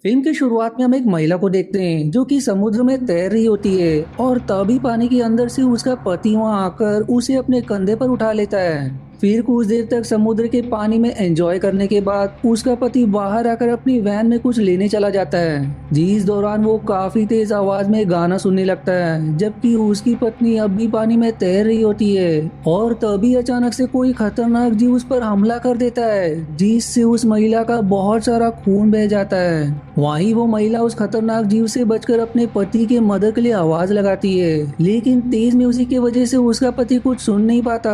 Film की शुरुआत में हम एक महिला को देखते हैं जो कि समुद्र में तैर रही होती है और तभी पानी के अंदर से उसका पति वहां आकर उसे अपने कंधे पर उठा लेता है। फिर कुछ देर तक समुद्र के पानी में एंजॉय करने के बाद उसका पति बाहर आकर अपनी वैन में कुछ लेने चला जाता है, जिस दौरान वो काफी तेज आवाज में गाना सुनने लगता है जबकि उसकी पत्नी अब भी पानी में तैर रही होती है। और तभी अचानक से कोई खतरनाक जीव उस पर हमला कर देता है जिससे उस महिला का बहुत सारा खून बह जाता है। वहीं वो महिला उस खतरनाक जीव से बचकर अपने पति के मदद के लिए आवाज लगाती है, लेकिन तेज म्यूजिक की वजह से उसका पति कुछ सुन नहीं पाता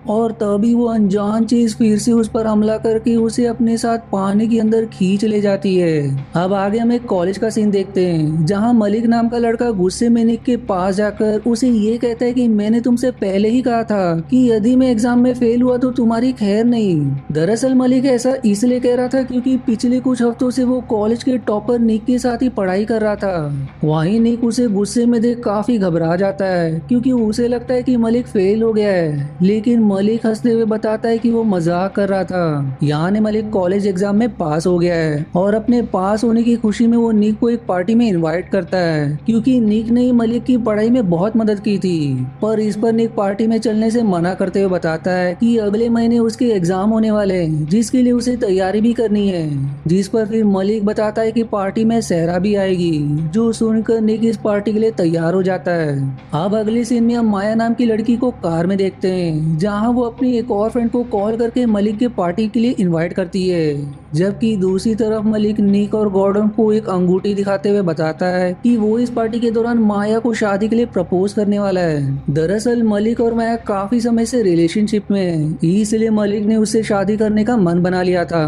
और तभी वो अनजान चीज फिर से उस पर हमला करके उसे अपने साथ पानी के अंदर खींच ले जाती है। अब आगे हम एक कॉलेज का सीन देखते हैं जहां मलिक नाम का लड़का गुस्से में निक के पास जाकर उसे ये कहता है कि मैंने तुमसे पहले ही कहा था कि यदि मैं एग्जाम में फेल हुआ तो तुम्हारी खैर नहीं। दरअसल मलिक ऐसा इसलिए कह रहा था क्योंकि पिछले कुछ हफ्तों से वो कॉलेज के टॉपर निक के साथ ही पढ़ाई कर रहा था। वहीं निक उसे गुस्से में देख काफी घबरा जाता है क्योंकि उसे लगता है कि मलिक फेल हो गया है, लेकिन मलिक हंसते हुए बताता है कि वो मजाक कर रहा था। यानी मलिक कॉलेज एग्जाम में पास हो गया है और अपने पास होने की खुशी में वो निक को एक पार्टी में इनवाइट करता है क्योंकि निक ने मलिक की पढ़ाई में बहुत मदद की थी। पर इस पर निक पार्टी में चलने से मना करते हुए बताता है कि अगले महीने उसके एग्जाम होने वाले हैं जिसके लिए उसे तैयारी भी करनी है। जिस पर फिर मलिक बताता है कि पार्टी में सहरा भी आएगी, जो सुनकर निक इस पार्टी के लिए तैयार हो जाता है। अब अगले सीन में हम माया नाम की लड़की को कार में देखते हैं जहां वो अपनी एक और फ्रेंड को कॉल करके मलिक के पार्टी के लिए इनवाइट करती है, जबकि दूसरी तरफ मलिक निक और गॉर्डन को एक अंगूठी दिखाते हुए बताता है कि वो इस पार्टी के दौरान माया को शादी के लिए प्रपोज करने वाला है। दरअसल मलिक और माया काफी समय से रिलेशनशिप में है, इसलिए मलिक ने उससे शादी करने का मन बना लिया था।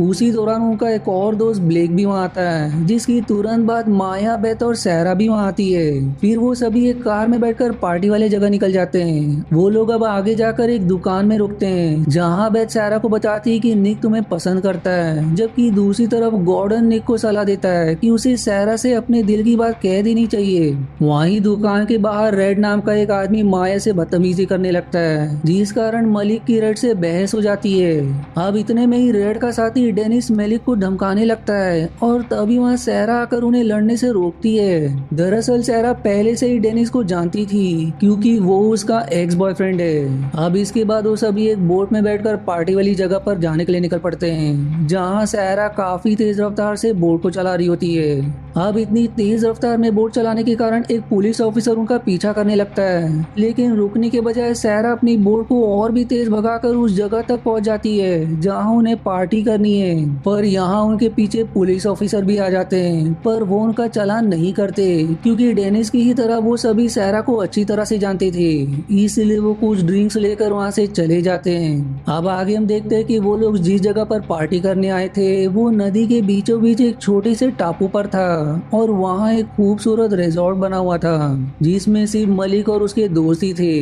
उसी दौरान उनका एक और दोस्त ब्लेक भी वहाँ आता है जिसकी तुरंत बाद माया, बेथ और सहरा भी वहाँ आती है। फिर वो सभी एक कार में बैठकर पार्टी वाले जगह निकल जाते हैं। वो लोग अब आगे जाकर एक दुकान में रुकते हैं जहाँ बेथ सहरा को बताती है कि निक तुम्हें पसंद करता है, जबकि दूसरी तरफ गॉर्डन निक को सलाह देता है कि उसे सहरा से अपने दिल की बात कह देनी चाहिए। वहीं दुकान के बाहर रेड नाम का एक आदमी माया से बदतमीजी करने लगता है जिस कारण मलिक की रेड से बहस हो जाती है। अब इतने में ही रेड का साथी डेनिस मलिक को धमकाने लगता है और तभी वहाँ सहरा आकर उन्हें लड़ने से रोकती है। दरअसल सहरा पहले से ही डेनिस को जानती थी क्योंकि वो उसका एक्स बॉयफ्रेंड है। अब इसके बाद वो सभी एक बोट में बैठकर पार्टी वाली जगह पर जाने के लिए निकल पड़ते हैं जहाँ सहरा काफी तेज रफ्तार से बोट को चला रही होती है। अब इतनी तेज रफ्तार में बोट चलाने के कारण एक पुलिस ऑफिसर उनका पीछा करने लगता है, लेकिन रुकने के बजाय सहरा अपनी बोट को और भी तेज भगाकर उस जगह तक पहुंच जाती है जहां उन्हें पार्टी करनी है। पर यहाँ उनके पीछे पुलिस ऑफिसर भी आ जाते हैं, पर वो उनका चालान नहीं करते क्योंकि डेनिस की ही तरह वो सभी सहरा को अच्छी तरह से जानते थे, इसलिए वो कुछ ड्रिंक्स लेकर वहाँ से चले जाते हैं। अब आगे हम देखते हैं कि वो लोग जिस जगह पर पार्टी करने आए थे वो नदी के बीचों बीच एक छोटे से टापू पर था और वहाँ एक खूबसूरत रिजॉर्ट बना हुआ था जिसमें सिर्फ मलिक और उसके दोस्त ही थे।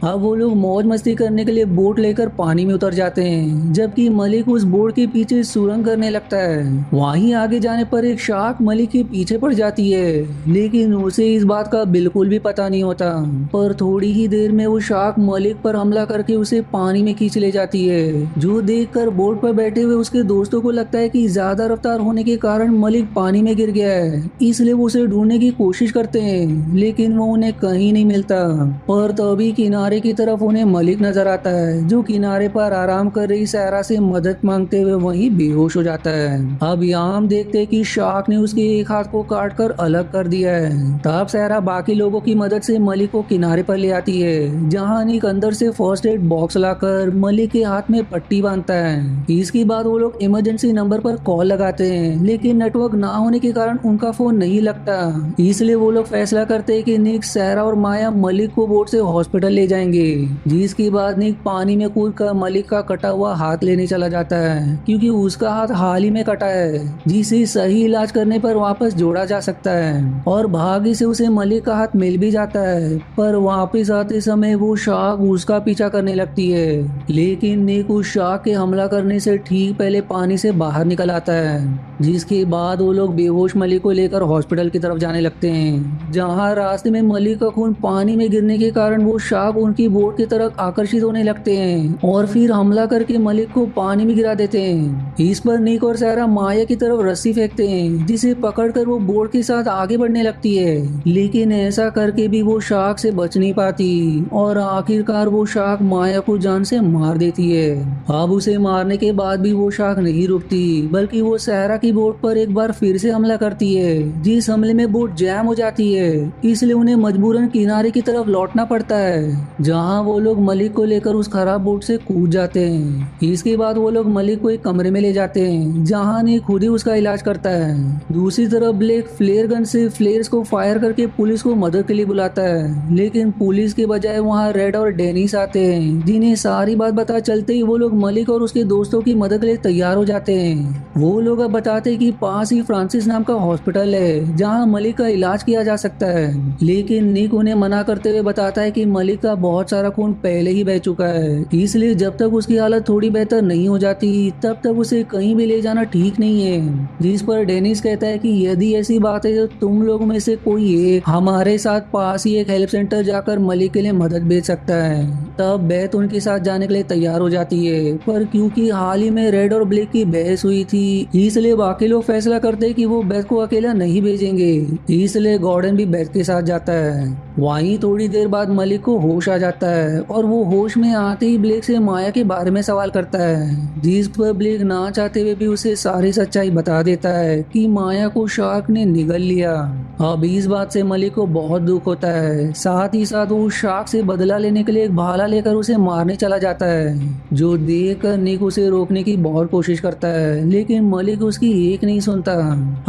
अब वो लोग मौज मस्ती करने के लिए बोट लेकर पानी में उतर जाते हैं, जबकि मलिक उस बोट के पीछे सुरंग करने लगता है। वहीं आगे जाने पर एक शार्क मलिक के पीछे पड़ जाती है, लेकिन उसे इस बात का बिल्कुल भी पता नहीं होता। पर थोड़ी ही देर में वो शार्क मलिक पर हमला करके उसे पानी में खींच ले जाती है, जो देखकर बोट पर बैठे हुए उसके दोस्तों को लगता है कि ज्यादा रफ्तार होने के कारण मलिक पानी में गिर गया है, इसलिए वो उसे ढूंढने की कोशिश करते हैं, लेकिन वो उन्हें कहीं नहीं मिलता। पर तभी किनारे की तरफ उन्हें मलिक नजर आता है जो किनारे पर आराम कर रही सहरा से मदद मांगते हुए वहीं बेहोश हो जाता है। अब यहाँ हम देखते हैं कि शार्क ने उसके एक हाथ को काट कर अलग कर दिया है। तब सहरा बाकी लोगों की मदद से मलिक को किनारे पर ले आती है जहाँ निक अंदर से फर्स्ट एड बॉक्स लाकर मलिक के हाथ में पट्टी बांधता है। इसके बाद वो लोग इमरजेंसी नंबर पर कॉल लगाते हैं, लेकिन नेटवर्क ना होने के कारण उनका फोन नहीं लगता, इसलिए वो लोग फैसला करते हैं कि निक, सहरा और माया मलिक को बोट से हॉस्पिटल ले जाएंगे। जिसके बाद निक पानी में कूदकर मलिक का कटा हुआ हाथ लेने चला जाता है क्योंकि उसका हाथ हाल ही में कटा है जिसे सही इलाज करने पर वापस जोड़ा जा सकता है। और भाग्य से उसे मलिक का हाथ मिल भी जाता है, पर वापस आते समय वो शार्क उसका पीछा करने लगती है, लेकिन निक उस शार्क के हमला करने से ठीक पहले पानी से बाहर निकल आता है। जिसके बाद वो लोग बेहोश मलिक को लेकर हॉस्पिटल की तरफ जाने लगते हैं, जहाँ रास्ते में मलिक का खून पानी में गिरने के कारण वो शार्क उनकी बोट की तरफ आकर्षित होने लगते हैं और फिर हमला करके मलिक को पानी में गिरा देते हैं। इस पर निक और सारा माया की तरफ रस्सी फेंकते हैं, जिसे पकड़कर वो बोट के साथ आगे बढ़ने लगती है, लेकिन ऐसा करके भी वो शार्क से बच नहीं पाती और आखिरकार वो शार्क माया को जान से मार देती है। अब उसे मारने के बाद भी वो शार्क नहीं रुकती, बल्कि वो सहरा की बोट पर एक बार फिर से हमला करती है, जिस हमले में बोट जैम हो जाती है, इसलिए उन्हें मजबूरन किनारे की तरफ लौटना पड़ता है, जहां वो लोग मलिक को लेकर उस खराब बोट से कूद जाते हैं। इसके बाद वो लोग मलिक को एक कमरे में ले जाते हैं, जहां ने खुद ही उसका इलाज करता है। दूसरी तरफ ब्लेक फ्लेयर गन से फ्लेयर्स को फायर करके पुलिस को मदद के लिए बुलाता है, लेकिन पुलिस के बजाय वहां रेड और डेनिस आते हैं, जिन्हें सारी बात पता चलते ही वो लोग मलिक और उसके दोस्तों की मदद के लिए तैयार हो जाते हैं। वो लोग अब बताते हैं कि पास ही फ्रांसिस नाम का हॉस्पिटल है, जहां मलिक का इलाज किया जा सकता है, लेकिन निक उन्हें मना करते हुए बताता है कि मलिक का बहुत सारा खून पहले ही बह चुका है, इसलिए जब तक उसकी हालत थोड़ी बेहतर नहीं हो जाती तब तक उसे कहीं भी ले जाना ठीक नहीं है। जिस पर डेनिस कहता है कि यदि ऐसी बात है तो तुम लोग में से कोई एक हमारे साथ पास ही एक हेल्प सेंटर जाकर मलिक के लिए मदद भेज सकता है। तब बेथ उनके साथ जाने के लिए तैयार हो जाती है, पर क्योंकि हाल ही में रेड और ब्लेक की बहस हुई थी, इसलिए बाकी लोग फैसला करते हैं कि वो बेथ को अकेला नहीं भेजेंगे, इसलिए गॉर्डन भी बेथ के साथ जाता है। वहीं थोड़ी देर बाद मलिक को होश आ जाता है और वो होश में आते ही ब्लेक से माया के बारे में सवाल करता है, जिस पर ब्लेक ना चाहते हुए भी उसे सारी सच्चाई बता देता है कि माया को शार्क ने निगल लिया। अब इस बात से मलिक को बहुत दुख होता है, साथ ही साथ वो शार्क से बदला लेने के लिए एक भाला लेकर उसे मारने चला जाता है, जो देखकर निक उसे रोकने की बहुत कोशिश करता है, लेकिन मलिक उसकी एक नहीं सुनता।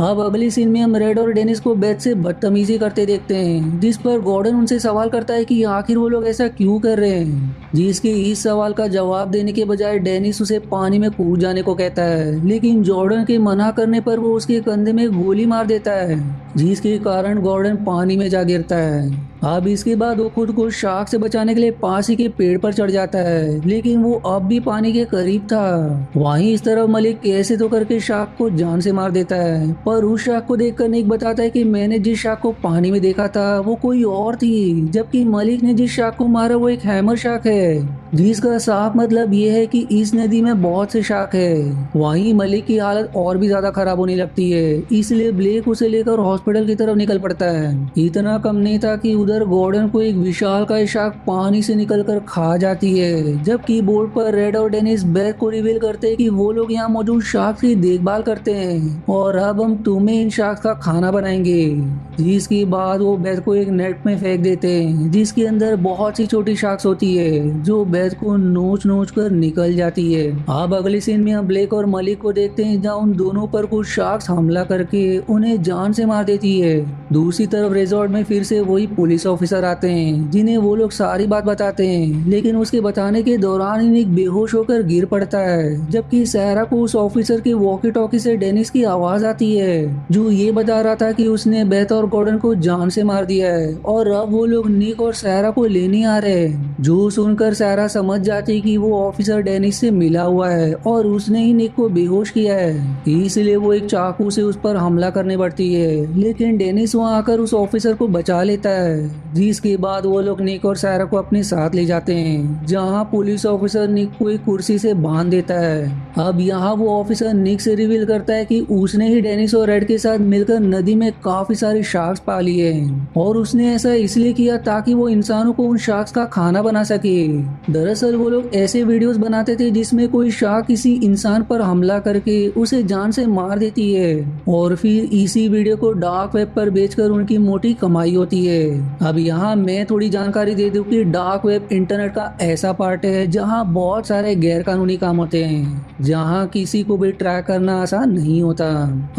अब अगली सीन में हम रेड और डेनिस को बेथ से बदतमीजी करते देखते हैं, जिस पर गॉर्डन उनसे सवाल करता है कि आखिर वो लोग ऐसा क्यों कर रहे हैं, जिसके इस सवाल का जवाब देने के बजाय डेनिस उसे पानी में कूद जाने को कहता है, लेकिन जॉर्डन के मना करने पर वो उसके कंधे में गोली मार देता है, जिसके कारण गॉर्डन पानी में जा गिरता है। अब इसके बाद वो खुद को शार्क से बचाने के लिए पास ही के पेड़ पर चढ़ जाता है, लेकिन वो अब भी पानी के करीब था। वहीं इस तरफ मलिक कैसे तो करके शार्क को जान से मार देता है, पर उस शार्क को देखकर निक बताता है कि मैंने जिस शार्क को पानी में देखा था वो कोई और थी, जबकि मलिक ने जिस शार्क को मारा वो एक हैमर शार्क है, जिसका साफ मतलब ये है कि इस नदी में बहुत से शार्क है। वहीं मलिक की हालत और भी ज्यादा खराब होने लगती है, इसलिए ब्लेक उसे लेकर हॉस्पिटल की तरफ निकल पड़ता है। इतना कम नहीं था कि उधर गॉर्डन को एक विशालकाय शार्क पानी से निकलकर खा जाती है, जबकि बोर्ड पर रेड और डेनिस बेथ को रिवील करते हैं कि वो लोग यहाँ मौजूद शार्क की देखभाल करते हैं और अब हम तुम्हें इन शार्क का खाना बनाएंगे। जिसके बाद वो बेथ को एक नेट में फेंक देते हैं, जिसके अंदर बहुत सी छोटी शार्क्स होती है, जो बेथ को नोच नोच कर निकल जाती है। अब अगली सीन में हम ब्लेक और मलिक को देखते हैं, जहाँ उन दोनों पर कुछ शार्क्स हमला करके उन्हें जान से मार देती है। दूसरी तरफ रिजॉर्ट में फिर से वही पुलिस ऑफिसर आते हैं, जिन्हें वो लोग सारी बात बताते हैं, लेकिन उसके बताने के दौरान ही निक बेहोश होकर गिर पड़ता है, जबकि सहरा को उस ऑफिसर के वॉकी टॉकी से डेनिस की आवाज आती है, जो ये बता रहा था कि उसने बेथ और गॉर्डन को जान से मार दिया है और अब वो लोग निक और सहरा को लेने आ रहे हैं। जो सुनकर सहरा समझ जाती कि वो ऑफिसर डेनिस से मिला हुआ है और उसने ही निक को बेहोश किया है, इसलिए वो एक चाकू से उस पर हमला करने पड़ती है, लेकिन डेनिस वहां आकर उस ऑफिसर को बचा लेता है। जिसके बाद वो लोग निक और सहरा को अपने साथ ले जाते हैं, जहां पुलिस ऑफिसर निक को एक कुर्सी से बांध देता है। अब यहाँ वो ऑफिसर निक से रिवील करता है कि उसने ही डेनिस और रेड के साथ मिलकर नदी में काफी सारे शार्क्स पा लिए हैं और उसने ऐसा इसलिए किया ताकि वो इंसानों को उन शार्क्स का खाना बना सके। दरअसल वो लोग ऐसे वीडियोस बनाते थे जिसमें कोई शार्क किसी इंसान पर हमला करके उसे जान से मार देती है और फिर इसी वीडियो को डार्क वेब पर बेचकर उनकी मोटी कमाई होती है। अब यहाँ मैं थोड़ी जानकारी दे दूं कि डार्क वेब इंटरनेट का ऐसा पार्ट है जहाँ बहुत सारे गैर कानूनी काम होते हैं, जहाँ किसी को भी ट्रैक करना आसान नहीं होता।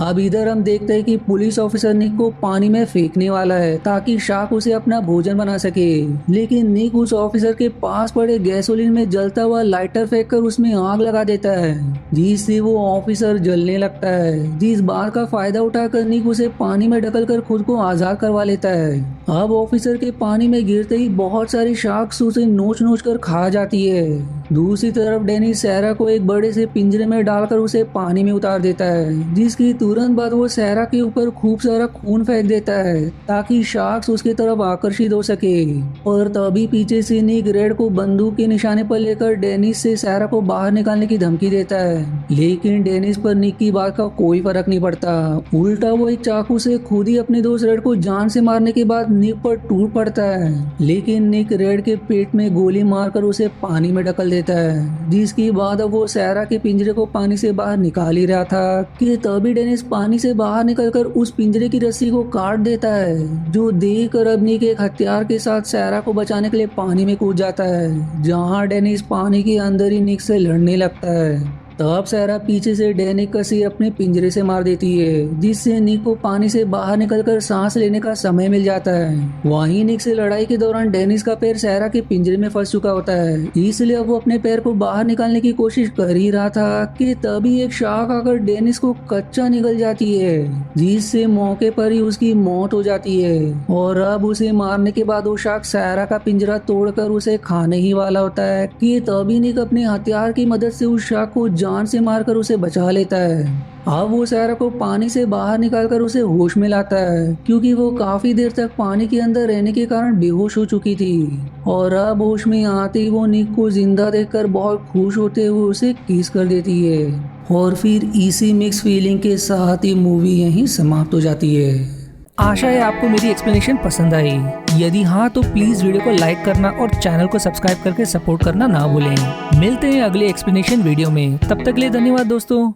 अब इधर हम देखते हैं कि पुलिस ऑफिसर निक को पानी में फेंकने वाला है ताकि शार्क उसे अपना भोजन बना सके, लेकिन निक उस ऑफिसर के पास पड़े गैसोलीन में जलता हुआ लाइटर फेंक कर उसमें आग लगा देता है, जिससे वो ऑफिसर जलने लगता है। जिस बात का फायदा उठाकर निक उसे पानी में ढकलकर खुद को आजाद करवा लेता है। अब ऑफिसर के पानी में गिरते ही बहुत सारी शार्क्स उसे नोच नोच कर खा जाती है। दूसरी तरफ डेनिस सैरा को एक बड़े से पिंजरे में डालकर उसे पानी में उतार देता है, जिसकी तुरंत बाद वो सैरा के ऊपर खूब सारा खून फेंक देता है ताकि शार्क्स उसकी तरफ आकर्षित हो सके। और तभी पीछे से निक रेड को बंदूक के निशाने पर लेकर डेनिस से सैरा को बाहर निकालने की धमकी देता है, लेकिन डेनिस पर निक की बात का कोई फर्क नहीं पड़ता। उल्टा वो एक चाकू से खुद ही अपने दोस्त रेड को जान से मारने के बाद निक पर टूट पड़ता है, लेकिन निक रेड के पेट में गोली मारकर उसे पानी में ढकल देता है। जिसके बाद अब वो सैरा के पिंजरे को पानी से बाहर निकाल ही रहा था कि तभी डेनिस पानी से बाहर निकलकर उस पिंजरे की रस्सी को काट देता है, जो देखकर अब निक एक हथियार के साथ सैरा को बचाने के लिए पानी में कूद जाता है, जहां डेनिस पानी के अंदर ही निक से लड़ने लगता है। तब सैरा पीछे से डेनिक का सिर अपने पिंजरे से मार देती है, जिससे निक को पानी से बाहर निकलकर सांस लेने का समय मिल जाता है। वहीं निक से लड़ाई के दौरान डेनिस का पैर सैरा के पिंजरे में फंस चुका होता है, इसलिए वो अपने पैर को बाहर निकालने की कोशिश कर ही रहा था कि तभी एक शार्क आकर डेनिस को कच्चा निकल जाती है, जिससे मौके पर ही उसकी मौत हो जाती है। और अब उसे मारने के बाद वो शार्क सैरा का पिंजरा तोड़कर उसे खाने ही वाला होता है कि तभी निक अपने हथियार की मदद से उस शार्क को जान से मारकर उसे बचा लेता है। अब वो सैरा को पानी से बाहर निकालकर उसे होश में लाता है, क्योंकि वो काफी देर तक पानी के अंदर रहने के कारण बेहोश हो चुकी थी। और अब होश में आते ही वो निक को जिंदा देखकर बहुत खुश होते हुए उसे किस कर देती है। और फिर इसी मिक्स फीलिंग के साथ ही मूवी यहीं समाप्त हो जाती है। आशा है आपको मेरी एक्सप्लेनेशन पसंद आई। यदि हाँ तो प्लीज वीडियो को लाइक करना और चैनल को सब्सक्राइब करके सपोर्ट करना ना भूलें। मिलते हैं अगले एक्सप्लेनेशन वीडियो में, तब तक के लिए धन्यवाद दोस्तों।